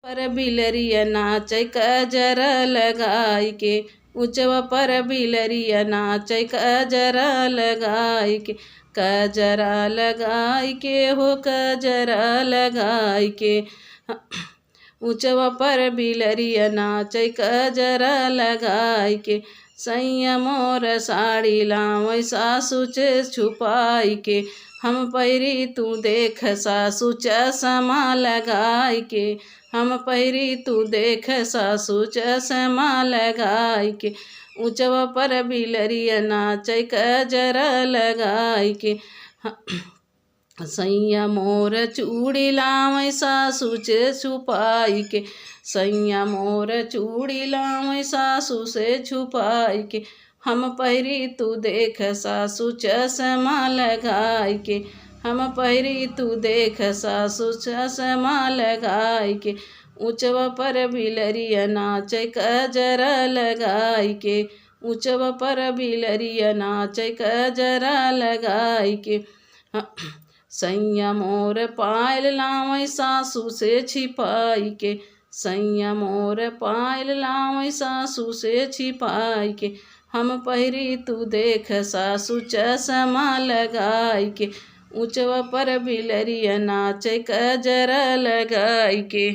पर बिलरिया नाचै कजरा लगाई के, ऊंचवा पर बिलरिया नाचै कजरा लगाई के, कजरा लगाई के हो कजरा लगाई के। ऊंचवा पर बिलरिया नाचै कजरा लगाई के, सैया मोर साड़ी लावै सासु से छुपाई के, हम पैरी तू देख सासु चश्मा लगाई के, हम पैरी तू देख सासु चश्मा लगाई के। ऊंचवा पर बिलरिया नाचै कजरा लगाई के, सैया मोर चूड़ी लावै सासु से छुपाई के, सैया मोर चूड़ी लावै सासु से छुपाई के, हम पैरी तू देख सासु चश्मा लगाई के, हम पैरी तू देख सासु चश्मा लगाई के। ऊंचवा पर बिलरिया नाचै कजरा लगाई के, ऊंचवा पर बिलरिया नाचै कजरा लगाई के। सैया मोर पायल लावै सासु से छिपाई के, सैया मोर पायल लावै सासु से छिपाई के, हम पैरी तू देख सासु चश्मा लगाई के। ऊंचवा पर बिलरिया नाचै कजरा लगाई के।